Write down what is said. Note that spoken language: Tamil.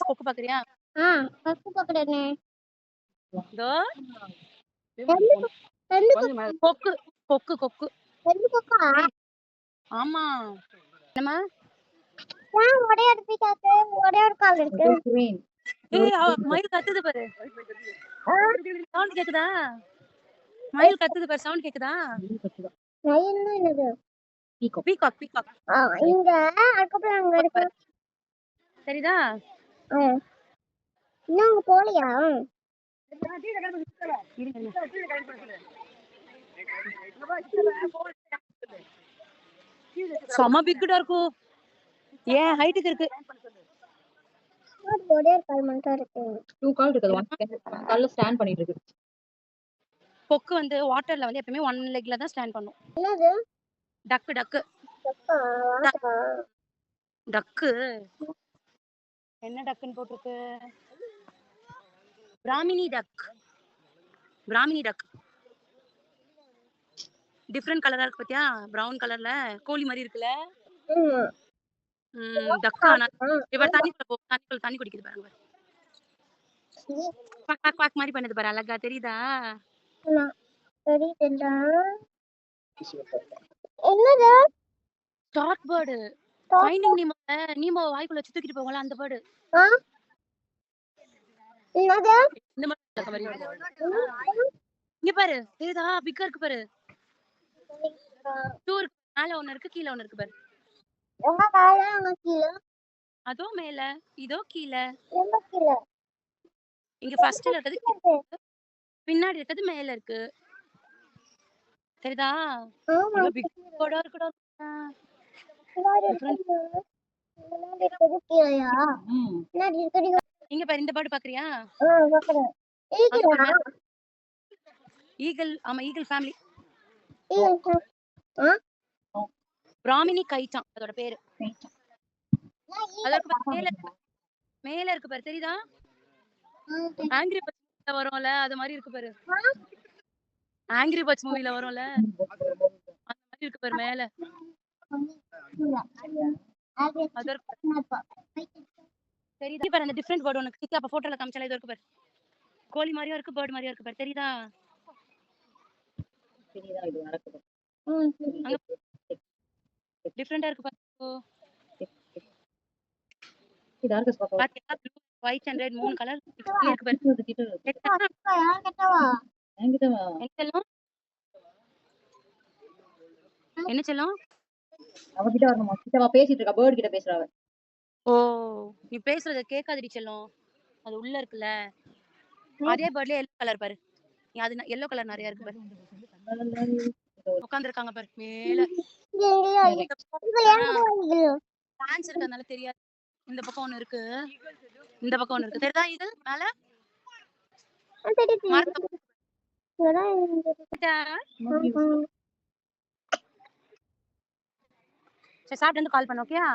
கொக்கு பாக்குறியா? கொக்கு பாக்குறேனே. இதோ ரெண்டு கொக்கு கொக்கு கொக்கு கொக்கா? ஆமா. என்னம்மா? ஒரே ஒரு பீக்காக்கு ஒரே ஒரு கால் இருக்கு. மயில் கத்துது பாரு. சவுண்ட் கேக்குதா? மயில் கத்துது பாரு, சவுண்ட் கேக்குதா? மயில்னா என்னது? Peacock peacock. இங்க அதுக்கப்புறம் அங்க இருக்கு. சரிதா? இன்னும் அங்க போலையா? செம பிக்கடா இருக்கும். ஏன் ஹைட்டுக்கு இருக்கு. ஒரே ஒரு கால் மட்டும் இருக்கு. 2 கால் இருக்குது. 1 கால்ல ஸ்டாண்ட் பண்ணிட்டு இருக்கு. கொக்கு வந்து வாட்டர்ல வந்து எப்பவுமே 1 லெக்ல தான் ஸ்டாண்ட் பண்ணும். என்னது? டக்கு டக்கு. டக்கு. என்ன டக்குன்னு போட்டிருக்கு? பிராமினி டக். பிராமினி டக். டிஃபரண்ட் கலரா இருக்கு பாத்தியா? பிரவுன் கலர்ல கோழி மாதிரி இருக்குல்ல? டக்கா. இவர் தண்ணி குடிக்குது பாருங்க. குவாக் குவாக் மாதிரி பண்ணது பாரு, அழகா தெரியுதா? என்னது? Stark bird. ஃபைண்டிங் நீமோ வாய்க்குள்ள வச்சு தூக்கிட்டு போவாங்கல, அந்த பேர்டு. என்னது? இந்த மாதிரி இங்க பாரு, தெரியுதா? பிக்கா இருக்கு பாரு. மேல ஒண்ணு இருக்கு, கீழ ஒண்ணு இருக்கு பாரு. எங்க மேல அங்க கீழ? அதோ மேல, இதோ கீழ. எங்க கீழ? இங்க ஃபர்ஸ்ட்ல இருக்குது, பின்னாடி இருக்குது, மேல இருக்கு. தெரியுதா? ஆமா. பிக்கோட இருக்குடா. இங்க பாரு, இந்த பேர்டு பாக்குறியா? பாக்குறேன். ஈகிள். ஆமா, ஈகிள் ஃபேமிலி. பிராமினி கைட்டான் அதோட பேரு. அதோட மேல இருக்கு பாரு, தெரியுதா? ஆங்கிரி பர்ட்ஸ் வரும்ல, அது மாதிரி இருக்கு பாரு. ஆங்கிரி பர்ட்ஸ் மூவில வரும்ல, அந்த மாதிரி இருக்கு பாரு மேல. தெரியுதா பாரு? அந்த டிஃபரண்ட் பேர்டு உனக்கு கிட்ட அப்ப போட்டோல காமிச்சல, இது இருக்கு பாரு. கோழி மாதிரியும் இருக்கு, பேர்டு மாதிரியும் இருக்கு பாரு, தெரியுதா? இது நடக்குது. டிஃபரண்டா இருக்கு பாரு. இது ஆர்கஸ் பாப்பா. பாத்தியா? Blue, white and red 3 colour இருக்கு பாரு. என்ன செல்லம்? அவகிட்ட வரணுமா? கிட்டவா பேசிட்டு இருக்கா, பேர்டு கிட்ட பேசுறா அவ. ஓ, நீ பேசுறத கேட்காதடி செல்லம், அது உள்ள இருக்குல்ல. அதே பேர்ட்ல எல்லோ கலர் பாரு. நீ அது எல்லோ கலர் நிறைய இருக்கு பாரு. உட்கார்ந்திருக்காங்க பாரு மேல. டான்ஸ் இருக்கறதுனால தெரியாது. இந்த பக்கம் ஒண்ணு இருக்கு, இந்த பக்கம் ஒண்ணு இருக்கு. தெரியுதா? இது மேல சரி, சாப்பிட்டு வந்து கால் பண்ணு. ஓகேயா?